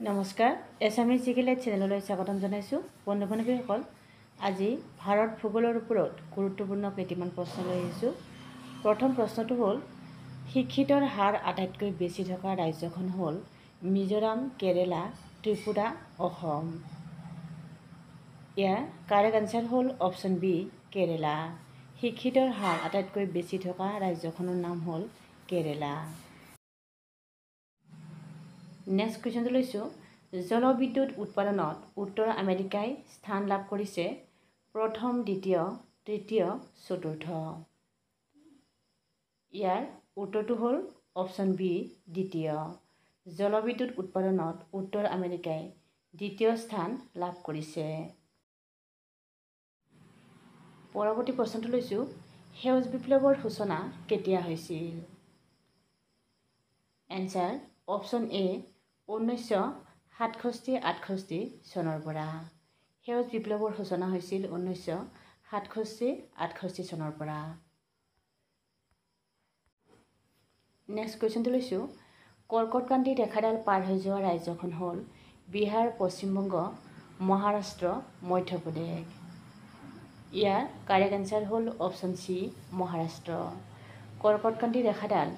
নমস্কাৰ এছামিজ জিকেলাইট চেনেললৈ স্বাগতম জনাইছোঁ বন্ধু-বান্ধৱীসকল। আজি ভাৰত ভূগোলৰ ওপৰত গুৰুত্বপূৰ্ণ কেইটামান প্ৰশ্ন লৈ আহিছোঁ। প্ৰথম প্ৰশ্নটো হ'ল শিক্ষিতৰ হাৰ আটাইতকৈ বেছি থকা ৰাজ্যখন হ'ল মিজোৰাম, কেৰেলা, ত্ৰিপুৰা, অসম। ইয়াৰ কাৰেক্ট আনচাৰ হ'ল অপশ্যন বি কেৰেলা। শিক্ষিতৰ হাৰ আটাইতকৈ বেছি থকা ৰাজ্যখনৰ নাম হ'ল কেৰেলা। নেক্সট কুৱেশ্যনটো লৈছোঁ জলবিদ্যুৎ উৎপাদনত উত্তৰ আমেৰিকাই স্থান লাভ কৰিছে প্ৰথম, দ্বিতীয়, তৃতীয়, চতুৰ্থ। ইয়াৰ উত্তৰটো হ'ল অপশ্যন বি দ্বিতীয়। জলবিদ্যুৎ উৎপাদনত উত্তৰ আমেৰিকাই দ্বিতীয় স্থান লাভ কৰিছে। পৰৱৰ্তী প্ৰশ্নটো লৈছোঁ সেউজ বিপ্লৱৰ সূচনা কেতিয়া হৈছিল? এনচাৰ অপশ্যন এ 1967-68 চনৰ পৰা। সেউজ বিপ্লৱৰ সূচনা হৈছিল 1967-68 চনৰ পৰা। নেক্সট কুৱেশ্যনটো লৈছোঁ কৰ্কটক্ৰান্তি ৰেখাডাল পাৰ হৈ যোৱা ৰাজ্যখন হ'ল বিহাৰ, পশ্চিমবংগ, মহাৰাষ্ট্ৰ, মধ্যপ্ৰদেশ। ইয়াৰ কাৰেক্ট এনচাৰ হ'ল অপশ্যন চি মহাৰাষ্ট্ৰ। কৰ্কটক্ৰান্তি ৰেখাডাল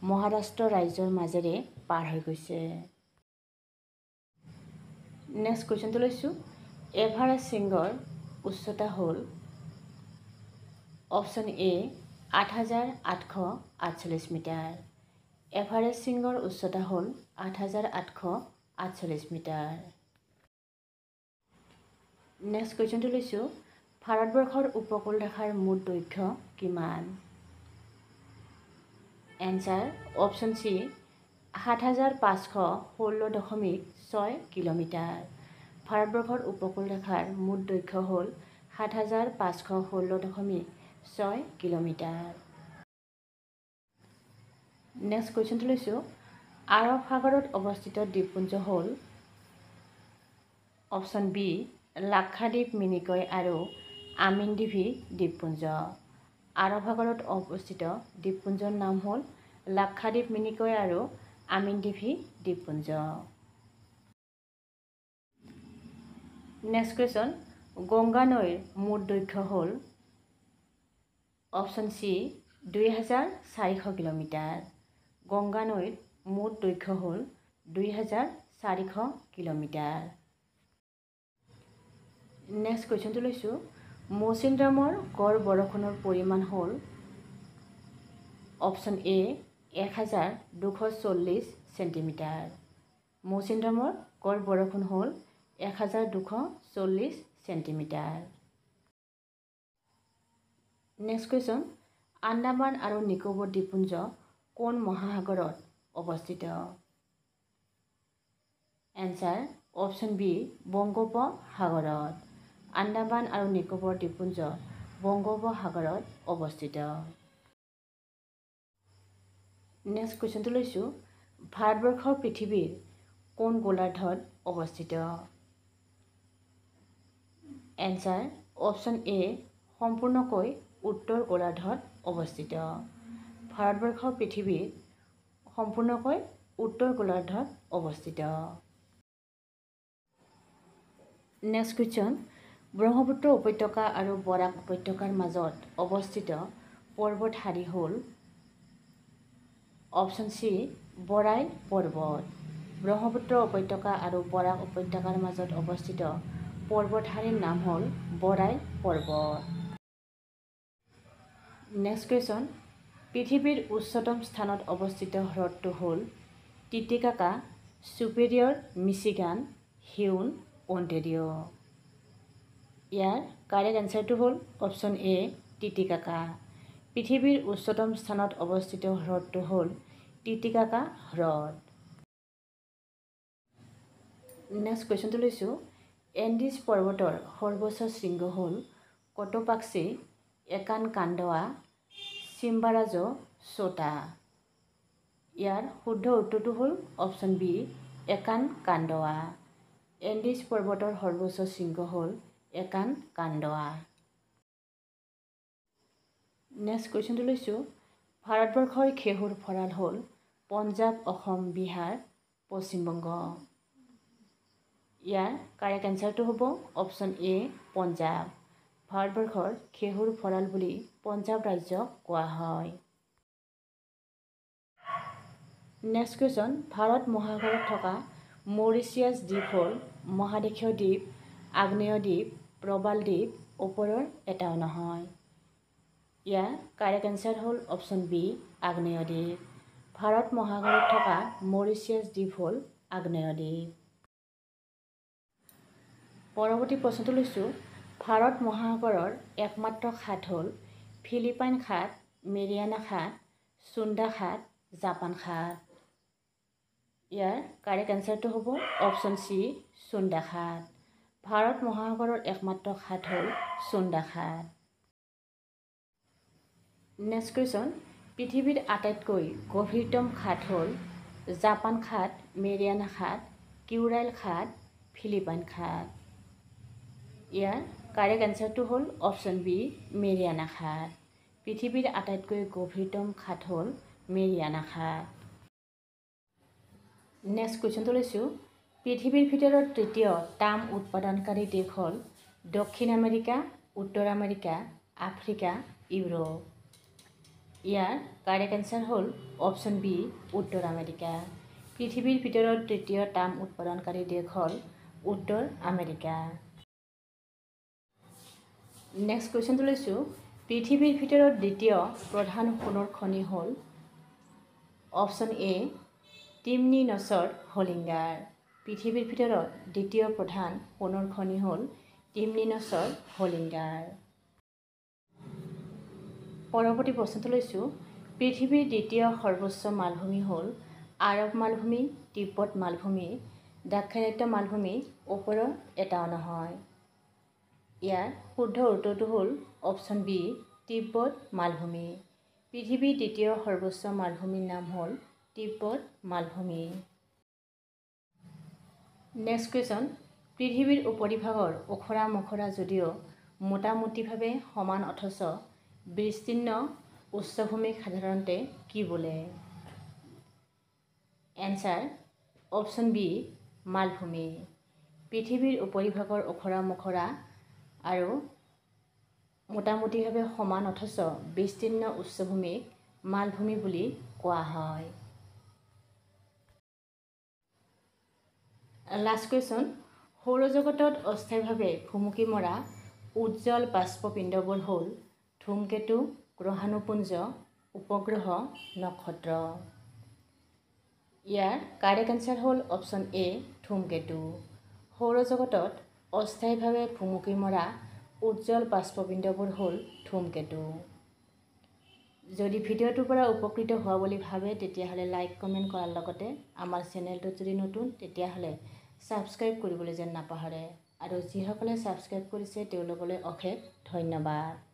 মহাৰাষ্ট্ৰ ৰাজ্যৰ মাজেৰে পাৰ হৈ গৈছে। নেক্সট কুৱেশ্যনটো লৈছোঁ এভাৰেষ্ট শৃংগৰ উচ্চতা হ'ল অপশ্যন এ 8,848 মিটাৰ। এভাৰেষ্ট শৃংগৰ উচ্চতা হ'ল 8,848 মিটাৰ। নেক্সট কুৱেশ্যনটো লৈছোঁ ভাৰতবৰ্ষৰ উপকূলৰেখাৰ মুঠ দৈৰ্ঘ্য কিমান? Answer option C 7,516.6 kilometre. ভাৰতবৰ্ষৰ উপকূলৰেখাৰ মুঠ দৈৰ্ঘ্য হ'ল 7,516.6 কিলোমিটাৰ। নেক্সট কুৱেশ্যনটো লৈছোঁ আৰৱ সাগৰত অৱস্থিত দ্বীপপুঞ্জ হ'ল অপশ্যন বি লাক্ষাদ্বীপ, মিনিকয় আৰু আমিনদ্বীপী দ্বীপপুঞ্জ। আৰৱ সাগৰত অৱস্থিত দ্বীপপুঞ্জৰ নাম হ'ল লাক্ষাদ্বীপ, মিনিকয় আৰু আমিনদ্বীপী দ্বীপপুঞ্জ। নেক্সট কুৱেশ্যন গংগা নৈৰ মুঠ দৈৰ্ঘ্য হ'ল অপশ্যন চি 2,400 কিলোমিটাৰ। গংগা নৈৰ মুঠ দৈৰ্ঘ্য হ'ল 2,400 কিলোমিটাৰ। নেক্সট কুৱেশ্যনটো লৈছোঁ মৌচিনৰামৰ গড় বৰষুণৰ পৰিমাণ হ'ল অপশ্যন এ 1,240 চেণ্টিমিটাৰ। মৌচিনৰামৰ গড় বৰষুণ হ'ল 1,240 চেণ্টিমিটাৰ। নেক্সট কুৱেশ্যন আন্দামান আৰু নিকোবৰ দ্বীপপুঞ্জ কোন মহাসাগৰত অৱস্থিত? এনচাৰ অপশ্যন বি বংগোপসাগৰত। আন্দামান আৰু নিকোবৰ দ্বীপপুঞ্জ বংগোপসাগৰত অৱস্থিত। নেক্সট কুৱেশ্যনটো লৈছোঁ ভাৰতবৰ্ষ পৃথিৱীৰ কোন গোলাৰ্ধত অৱস্থিত? এনচাৰ অপশ্যন এ সম্পূৰ্ণকৈ উত্তৰ গোলাৰ্ধত অৱস্থিত। ভাৰতবৰ্ষ পৃথিৱীৰ সম্পূৰ্ণকৈ উত্তৰ গোলাৰ্ধত অৱস্থিত। নেক্সট কুৱেশ্যন ব্ৰহ্মপুত্ৰ উপত্যকা আৰু বৰাক উপত্যকাৰ মাজত অৱস্থিত পৰ্বতশাৰী হ'ল অপশ্যন চি বৰাই পৰ্বত। ব্ৰহ্মপুত্ৰ উপত্যকা আৰু বৰাক উপত্যকাৰ মাজত অৱস্থিত পৰ্বতশাৰীৰ নাম হ'ল বৰাই পৰ্বত। নেক্সট কুৱেশ্যন পৃথিৱীৰ উচ্চতম স্থানত অৱস্থিত হ্ৰদটো হ'ল টিটিকাকা, ছুপেৰিয়ৰ, মিচিগান, হিউন, অন্টেৰিঅ'। ইয়াৰ কাৰেক্ট এনচাৰটো হ'ল অপশ্যন এ টিটিকাকা। পৃথিৱীৰ উচ্চতম স্থানত অৱস্থিত হ্ৰদটো হ'ল টিটিকাকা হ্ৰদ। নেক্সট কুৱেশ্যনটো লৈছোঁ এণ্ডিজ পৰ্বতৰ সৰ্বোচ্চ শৃংগ হ'ল কট'পাক্সি, একানকাণ্ডৱা, চিম্বাৰাজো, ছোটা। ইয়াৰ শুদ্ধ উত্তৰটো হ'ল অপশ্যন বি একানকাণ্ডৱা। এণ্ডিজ পৰ্বতৰ সৰ্বোচ্চ শৃংগ হ'ল একানকাণ্ডৱা। নেক্সট কুৱেশ্যনটো লৈছোঁ ভাৰতবৰ্ষৰ ঘেঁহুৰ ভঁৰাল হ'ল পঞ্জাৱ, অসম, বিহাৰ, পশ্চিমবংগ। ইয়াৰ কাৰেক্ট এনচাৰটো হ'ব অপশ্যন এ পঞ্জাৱ। ভাৰতবৰ্ষৰ ঘেঁহুৰ ভঁৰাল বুলি পঞ্জাৱ ৰাজ্যক কোৱা হয়। নেক্সট কুৱেশ্যন, ভাৰত মহাসাগৰত থকা মৰিচিয়াছ দ্বীপ হ'ল মহাদেশীয় দ্বীপ, আগ্নেয় দ্বীপ, প্ৰবাল দ্বীপ, ওপৰৰ এটাও নহয়। ইয়াৰ কাৰেক্ট এনচাৰ হ'ল অপশ্যন বি আগ্নেয় দ্বীপ। ভাৰত মহাসাগৰত থকা মৰিচিয়াছ দ্বীপ হ'ল আগ্নেয় দ্বীপ। পৰৱৰ্তী প্ৰশ্নটো লৈছোঁ, ভাৰত মহাসাগৰৰ একমাত্ৰ খাট হ'ল ফিলিপাইন খাট, মেৰিয়ানা খাট, চুন্দা খাট, জাপান খাট। ইয়াৰ কাৰেক্ট এনচাৰটো হ'ব অপশ্যন চি চুন্দা খাট। ভাৰত মহাসাগৰৰ একমাত্ৰ খাট হ'ল চুন্দা খাট। নেক্সট কুৱেশ্যন, পৃথিৱীৰ আটাইতকৈ গভীৰতম খাট হ'ল জাপান খাট, মেৰিয়ানা খাট, কিউৰাইল খাট, ফিলিপাইন খাট। ইয়াৰ কাৰেক্ট এনচাৰটো হ'ল অপশ্যন বি মেৰিয়ানা খাট। পৃথিৱীৰ আটাইতকৈ গভীৰতম খাট হ'ল মেৰিয়ানা খাট। নেক্সট কুৱেশ্যনটো লৈছোঁ, পৃথিৱীৰ ভিতৰত তৃতীয় তাম উৎপাদনকাৰী দেশ হ'ল দক্ষিণ আমেৰিকা, উত্তৰ আমেৰিকা, আফ্ৰিকা, ইউৰোপ। ইয়াৰ কাৰেক্ট এনচাৰ হ'ল অপশ্যন বি উত্তৰ আমেৰিকা। পৃথিৱীৰ ভিতৰত তৃতীয় তাম উৎপাদনকাৰী দেশ হ'ল উত্তৰ আমেৰিকা। নেক্সট কুৱেশ্যনটো লৈছোঁ, পৃথিৱীৰ ভিতৰত দ্বিতীয় প্ৰধান সোণৰ খনি হ'ল অপশ্যন এ টিমনি নচৰ হলিংগাৰ। পৃথিৱীৰ ভিতৰত দ্বিতীয় প্ৰধান সোণৰ খনি হ'ল টিমনি নচৰ হলিংগাৰ। পৰৱৰ্তী প্ৰশ্নটো লৈছোঁ, পৃথিৱীৰ দ্বিতীয় সৰ্বোচ্চ মালভূমি হ'ল আৰব মালভূমি, তিব্বত মালভূমি, দাক্ষিণাত্য মালভূমি, ওপৰৰ এটাও নহয়। ইয়াৰ শুদ্ধ উত্তৰটো হ'ল অপশ্যন বি তিব্বত মালভূমি। পৃথিৱীৰ দ্বিতীয় সৰ্বোচ্চ মালভূমিৰ নাম হ'ল তিব্বত মালভূমি। নেক্সট কুৱেশ্যন, পৃথিৱীৰ উপৰিভাগৰ ওখৰা মখৰা যদিও মোটামুটিভাৱে সমান অথচ বিস্তীৰ্ণ উচ্চভূমিক সাধাৰণতে কি বোলে? এনচাৰ অপশ্যন বি মালভূমি। পৃথিৱীৰ উপৰিভাগৰ ওখৰা মখৰা আৰু মোটামুটিভাৱে সমান অথচ বিস্তীৰ্ণ উচ্চভূমিক মালভূমি বুলি কোৱা হয়। লাষ্ট কুৱেশ্যন, সৌৰজগতত অস্থায়ীভাৱে ভুমুকি মৰা উজ্জ্বল বাষ্পপিণ্ডবোৰ হ'ল ধূমকেতু, গ্ৰহাণুপুঞ্জ, উপগ্ৰহ, নক্ষত্ৰ। ইয়াৰ কাৰেক্ট এনচাৰ হ'ল অপশ্যন এ ধূমকেতু। সৌৰজগতত অস্থায়ীভাৱে ভুমুকি মৰা উজ্জ্বল বাষ্পপিণ্ডবোৰ হ'ল ধূমকেতু। যদি ভিডিঅ'টোৰ পৰা উপকৃত হোৱা বুলি ভাবে তেতিয়াহ'লে লাইক কমেণ্ট কৰাৰ লগতে আমাৰ চেনেলটোত যদি নতুন তেতিয়াহ'লে ছাবস্ক্ৰাইব কৰিবলৈ যেন নাপাহৰে। আৰু যিসকলে ছাবস্ক্ৰাইব কৰিছে তেওঁলোকলৈ অশেষ ধন্যবাদ।